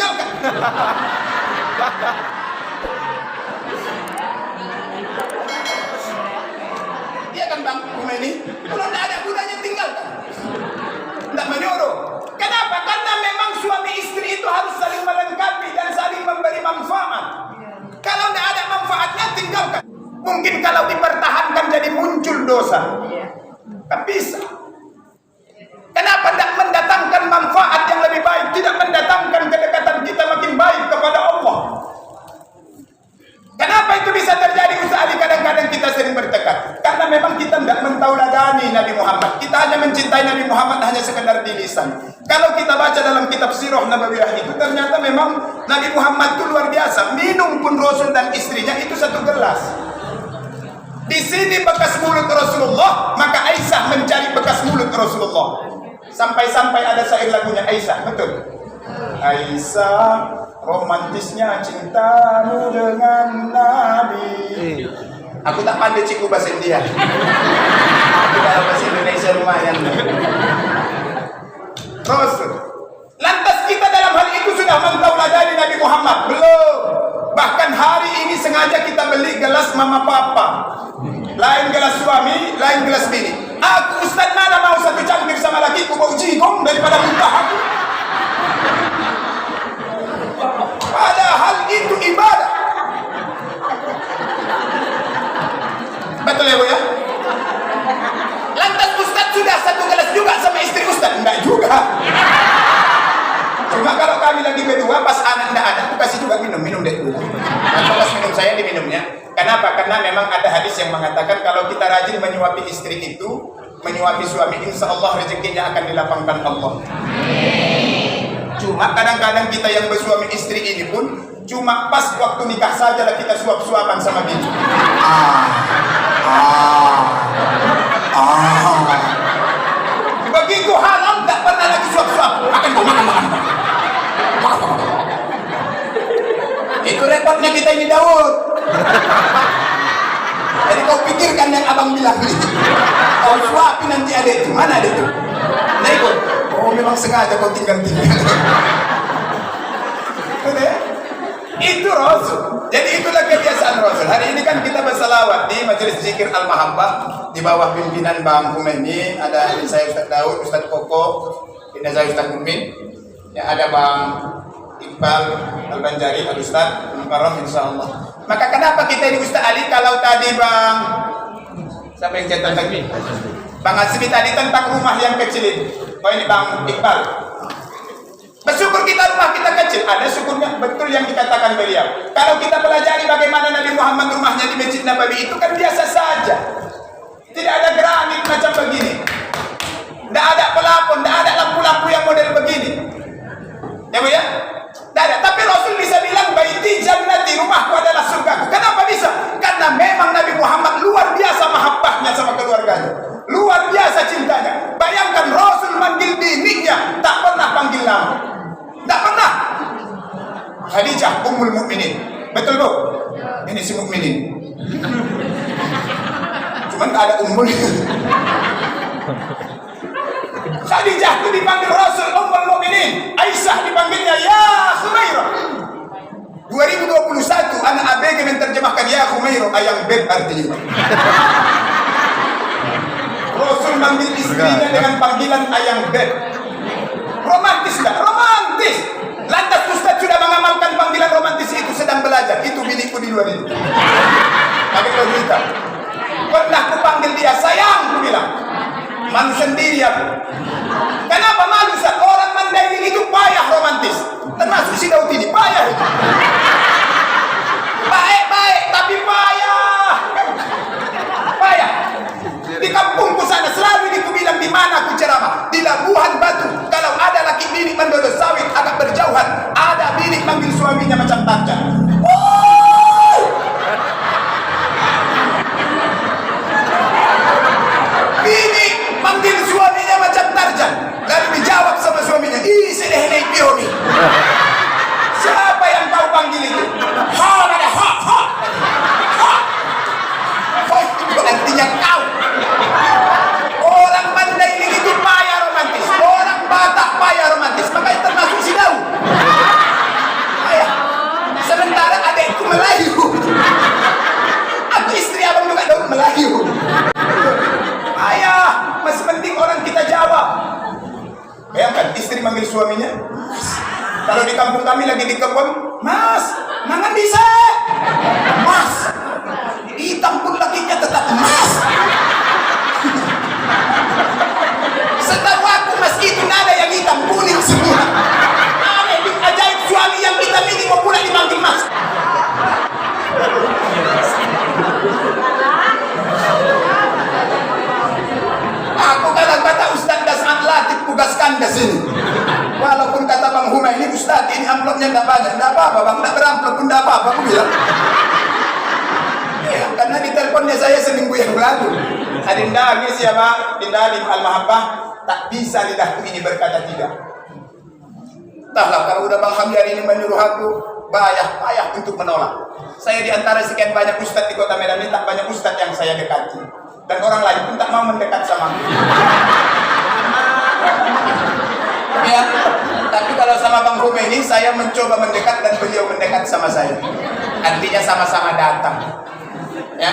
tinggalkan. Iya kan Bang Khomeini? Kalau tidak ada gunanya tinggalkan. Tidak menyuruh. Kenapa? Karena memang suami istri itu harus saling melengkapi dan saling memberi manfaat. Kalau tidak ada manfaatnya tinggalkan. Mungkin kalau dipertahankan jadi muncul dosa. Tak bisa. Kenapa tidak mendatangkan manfaat yang lebih baik? Tidak mendatangkan kedekatan kita makin baik kepada Allah. Kenapa itu bisa terjadi Ustaz Ali? Kadang-kadang kita sering bertekad karena memang kita tidak mentauladani Nabi Muhammad. Kita hanya mencintai Nabi Muhammad hanya sekedar di lisan. Kalau kita baca dalam kitab Sirah Nabawiyah itu ternyata memang Nabi Muhammad itu luar biasa. Minum pun Rasul dan istrinya itu satu gelas. Di sini bekas mulut Rasulullah, maka Aisyah mencari bekas mulut Rasulullah. Sampai-sampai ada syair lagunya Aisyah, betul? Aisyah, romantisnya cintamu dengan Nabi. Aku tak pandai ciku bahasa India. Aku dalam bahasa Indonesia lumayan. Rasul. Lantas kita dalam hal itu sudah mentauladani Nabi Muhammad? Belum. Bahkan hari ini sengaja kita beli gelas mama papa. Lain gelas suami, lain gelas bini. Aku Ustaz mana mau satu cangkir sama lakiku bau jigong daripada muntah aku. Padahal itu ibadah. Betul ya Bu ya? Lantas Ustaz sudah satu gelas juga sama istri Ustaz? Enggak juga. Cuma kalau kami lagi berdua pas anak enggak ada, aku kasih juga minum deh dulu. Nah, pas minum saya diminumnya. Kenapa? Karena memang ada hadis yang mengatakan kalau kita rajin menyuapi istri itu, menyuapi suami, insya Allah rezekinya akan dilapangkan Allah. Cuma kadang-kadang kita yang bersuami istri ini pun cuma pas waktu nikah saja lah kita suap-suapan sama bini. Begitu halal tak pernah lagi suap-suap. Makan. Itu repotnya kita ini Daud. Jadi kau pikirkan yang abang bilang ini. Kau suapi nanti ada itu. Mana ada itu? Nah ikut. Oh memang sengaja kau tinggal-tinggal. Itu Rasul. Jadi itulah kebiasaan Rasul. Hari ini kan kita bersalawat di Majelis Zikir Al-Mahabbah di bawah pimpinan Bang Khomeini. Ada saya Ustaz Daud, Ustaz Koko, ini saya Ustaz Mumin. Ya, ada Bang Iqbal Al-Banjari, Al-Ustaz Mukarram insyaallah. Maka kenapa kita ini Ustaz Ali kalau tadi Bang siapa yang cetak tadi? Bang Hasbi tadi tentang rumah yang kecil ini. Oh ini Bang Iqbal. Bersyukur kita rumah kita kecil. Ada syukurnya betul yang dikatakan beliau. Kalau kita pelajari bagaimana Nabi Muhammad rumahnya di Masjid Nabawi itu kan biasa saja. Tidak ada granit macam begini. Tidak ada pelapon, tidak ada lampu-lampu yang model begini. Ya Bu ya? Tidak ada. Tapi Rasul bisa bilang baiti jannati, rumahku adalah surgaku. Kenapa bisa? Karena memang Nabi Muhammad luar biasa mahabbahnya sama keluarganya. Luar biasa cintanya. Bayangkan Rasul manggil bininya tak pernah panggil nama. Tak pernah. Khadijah Ummul Mukminin. Betul Bu? Ini si Mukminin. Cuman tak ada Ummul. Khadijah itu dipanggil Rasul Ummul Mukminin. Aisyah dipanggilnya Ya Khumairah. 2021 anak ABG menerjemahkan Ya Khumairah ayang beb artinya. Rasul manggil istrinya dengan panggilan ayang beb. Romantis enggak? Romantis. Lantas Ustaz sudah mengamalkan panggilan romantis itu sedang belajar. Itu biniku di luar itu. Pakai baju hitam. Pernah ku panggil dia sayang, ku bilang. Malu sendiri aku. Kenapa malu Ustaz? Orang Mandailing itu payah romantis. Termasuk si Daud ini payah itu. Baik, tapi payah. Payah. Di kampungku sana selalu ini ku bilang di mana aku ceramah. Di Labuhan Batu. Kalau ada laki bini mendodo sawit agak berjauhan. Ada bini manggil suaminya macam Tarzan. Bini manggil suaminya macam Tarzan. Lalu dijawab sama suaminya, ih sedih pioni. Siapa yang kau panggil itu? Ha. kampung kami lagi di kebun, Mas, mangan bisa, Mas. Hitam pun lakinya tetap Mas. Setahu aku Mas itu nada yang hitam kuning semua. Aneh, ajaib suami yang hitam ini mau pula dipanggil Mas. Aku kata Ustaz das atlatik tugaskan ke sini. Walaupun kata Bang Huma ini Ustaz ini amplopnya enggak banyak, enggak apa-apa Bang, enggak beramplop pun enggak apa-apa aku bilang. Ya, karena di teleponnya saya seminggu yang lalu. Adinda nangis ya Pak, Dinda Alim Al-Mahabbah, tak bisa lidahku ini berkata tidak. Entahlah kalau udah Bang Hamdi hari ini menyuruh aku, payah untuk menolak. Saya di antara sekian banyak ustadz di kota Medan ini, tak banyak ustadz yang saya dekati. Dan orang lain pun tak mau mendekat sama aku. Ya, tapi kalau sama Bang Huma ini, saya mencoba mendekat dan beliau mendekat sama saya. Artinya sama-sama datang. Ya,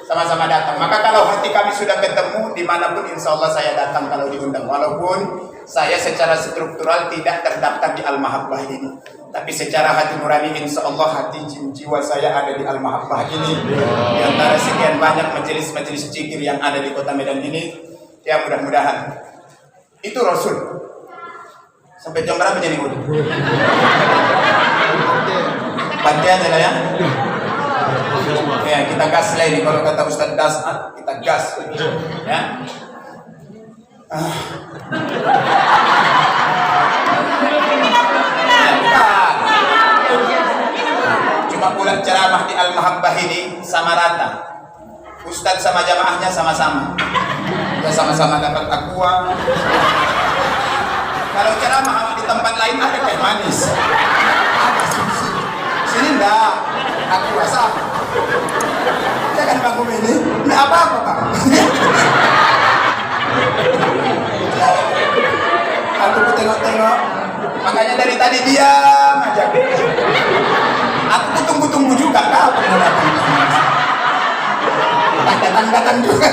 sama-sama datang. Maka kalau hati kami sudah ketemu dimanapun, insya Allah saya datang kalau diundang. Walaupun saya secara struktural tidak terdaftar di Al-Mahabbah ini, tapi secara hati nurani insya Allah hati jiwa saya ada di Al-Mahabbah ini. Di antara sekian banyak majelis-majelis zikir yang ada di kota Medan ini, ya mudah-mudahan itu Rasul. Sampai jam berapa jadi udah? Pantai aja lah ya. Ya, kita gas lah ini. Kalau kata Ustaz Das, kita gas. Ya. Cuma pulang ceramah di Al-Mahabbah ini sama rata. Ustaz sama jamaahnya sama-sama. Ya sama-sama dapat aqua. Kalau ceramah di tempat lain ada teh manis. Ada susu. Sini enggak. Aqua sama. Ya kan Bang Huma ini? Enggak apa-apa, Pak. Aku tengok-tengok. Makanya dari tadi diam aja. Aku tunggu-tunggu juga kapan mau datang. Tak datang-datang juga.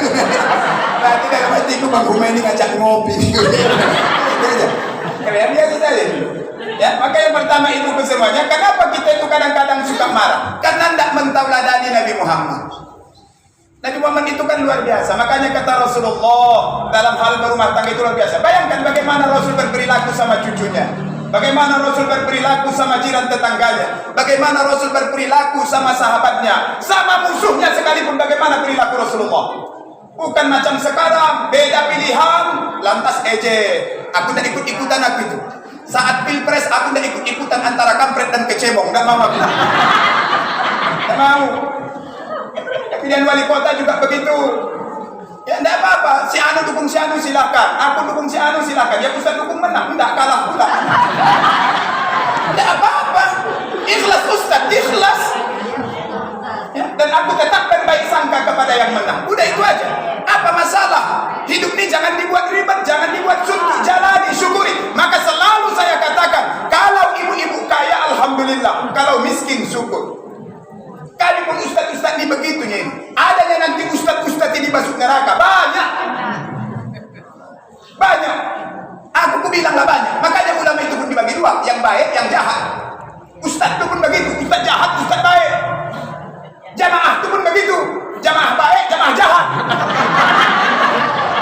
Berarti dalam hatiku Bang Huma ini ngajak ngopi. Itu aja. Kalian biasa saja. Ya, maka yang pertama itu semuanya. Kenapa kita itu kadang-kadang suka marah? Karena tidak mentauladani Nabi Muhammad. Nabi Muhammad itu kan luar biasa. Makanya kata Rasulullah dalam hal berumah tangga itu luar biasa. Bayangkan bagaimana Rasul berperilaku sama cucunya, bagaimana Rasul berperilaku sama jiran tetangganya, bagaimana Rasul berperilaku sama sahabatnya, sama musuhnya sekalipun bagaimana perilaku Rasulullah. Bukan macam sekarang, beda pilihan, lantas ejek. Aku tidak ikut-ikutan aku itu. Saat pilpres aku tidak ikut-ikutan antara kampret dan kecebong. Tidak mau aku. Tidak mau. Pilihan wali kota juga begitu. Ya tidak apa-apa. Si Anu dukung si Anu silahkan. Aku dukung si Anu silahkan. Ya Ustaz dukung menang. Tidak kalah pula. Tidak apa-apa. Ikhlas Ustaz, ikhlas. Ya, dan aku tetapkan baik sangka kepada yang menang. Udah itu aja. Apa masalah? Hidup ini jangan dibuat ribet, jangan dibuat suntuk, jalani, syukuri. Maka selalu saya katakan, kalau ibu-ibu kaya alhamdulillah, kalau miskin syukur. Kalipun ustaz-ustaz ini begitunya ini. Adanya nanti ustaz-ustaz ini masuk neraka. Banyak. Banyak. Aku bilanglah banyak. Makanya ulama itu pun dibagi dua, yang baik, yang jahat. Ustaz itu pun begitu, ustaz jahat, ustaz baik. Jamaah itu pun begitu, jamaah baik, jamaah jahat.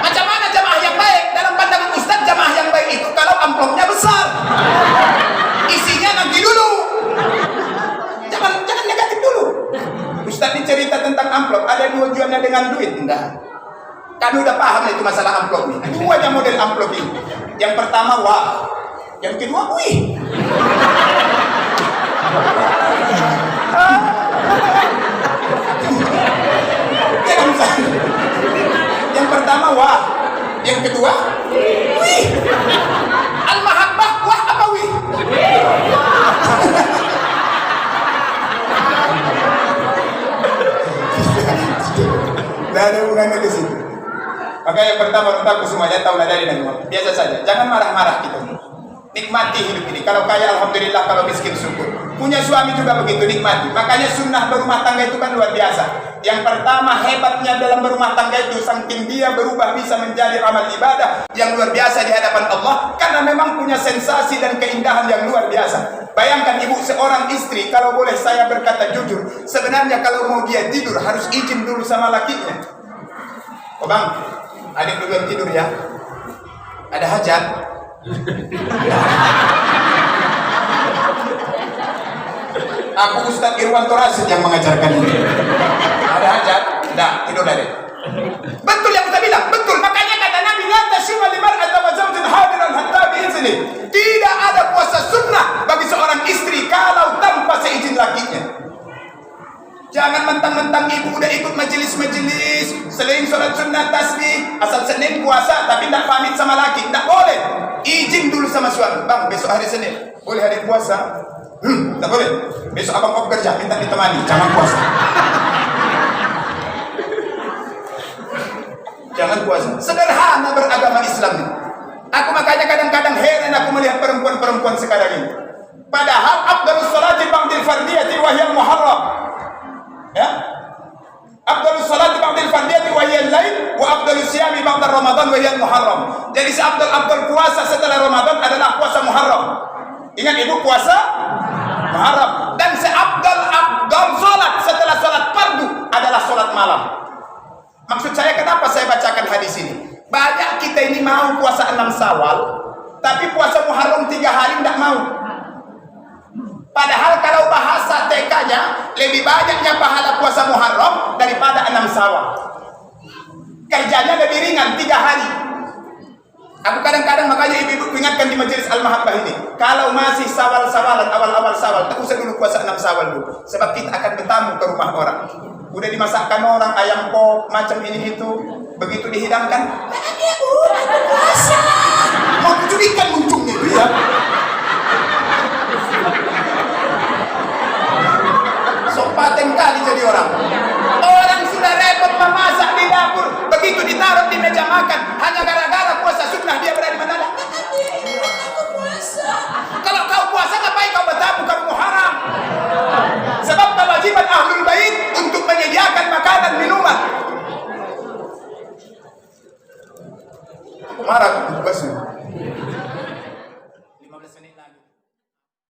Macam mana jamaah yang baik? Dalam pandangan ustaz, jamaah yang baik itu kalau amplopnya besar, isinya nanti dulu. Jangan negatif dulu. Ustaz ini cerita tentang amplop, ada dua tujuannya dengan duit. Enggak. Kami udah paham itu masalah amplop ini. Dua aja model amplop ini. Yang pertama wah, yang kedua wih. Yang pertama wah, yang kedua wih. Al-Mahabbah wah apa wih? Tidak ada hubungannya ke situ. Maka yang pertama aku semuanya tahu dari Nabi Muhammad. Biasa saja, jangan marah-marah kita. Nikmati hidup ini. Kalau kaya alhamdulillah, kalau miskin syukur. Punya suami juga begitu, nikmati. Makanya sunnah berumah tangga itu kan luar biasa. Yang pertama, hebatnya dalam berumah tangga itu, saking dia berubah bisa menjadi amal ibadah yang luar biasa di hadapan Allah, karena memang punya sensasi dan keindahan yang luar biasa. Bayangkan ibu, seorang istri, kalau boleh saya berkata jujur, sebenarnya kalau mau dia tidur harus izin dulu sama lakinya. Oh bang, adik duluan tidur ya, ada hajat. Aku Ustaz Irwanto Rasid yang mengajarkan ini. Ada hajat? Tidak, tidur adik. Betul yang kita bilang, betul. Makanya kata Nabi, la tashiwa limar'ata wa zawjin hadiran hatta bi'izni. Tidak ada puasa sunnah bagi seorang istri kalau tanpa seizin lakinya. Jangan mentang-mentang ibu udah ikut majelis-majelis, selain sholat sunnah tasbih, asal Senin puasa tapi tidak pamit sama laki, tidak boleh. Izin dulu sama suami. Bang, besok hari Senin, boleh hari puasa? Tidak boleh. Besok abang mau kerja, minta ditemani, jangan puasa. Jangan puasa. Sederhana beragama Islam ini. Aku makanya kadang-kadang heran aku melihat perempuan-perempuan sekarang ini. Padahal afdalus sholati ba'dil fardiyati wa hiya muharram. Ya? Afdalus sholati ba'dil fardiyati wa hiya al-lail wa afdalus siyami ba'da Ramadan wa hiya muharram. Jadi seabdal-abdal puasa setelah Ramadan adalah puasa Muharram. Ingat ibu, puasa Muharram. Dan seabdal-abdal sholat setelah sholat fardu adalah sholat malam. Maksud saya kenapa saya bacakan hadis ini? Banyak kita ini mau puasa 6 Syawal, tapi puasa Muharram 3 hari tidak mau. Padahal kalau bahasa TK-nya lebih banyaknya pahala puasa Muharram daripada 6 Syawal. Kerjanya lebih ringan 3 hari. Aku kadang-kadang makanya ibu-ibu ingatkan di majelis Al-Mahabbah ini, kalau masih Syawal-Syawalan, awal-awal Syawal, tak usah dulu puasa 6 Syawal dulu. Sebab kita akan bertamu ke rumah orang. Udah dimasakkan orang ayam pop macam ini itu, begitu dihidangkan, "Lagi Bu, aku puasa." Mau kucurikan muncungnya itu ya. Sopaten kali jadi orang. Orang sudah repot memasak di dapur, begitu ditaruh di meja makan, hanya gara-gara puasa sunnah dia berani menolak. Aku puasa. Kalau kau puasa ngapain kau bertamu kamu Muharram? Sebab kewajiban Ahlul Bait untuk menyediakan makanan minuman. Marah bos.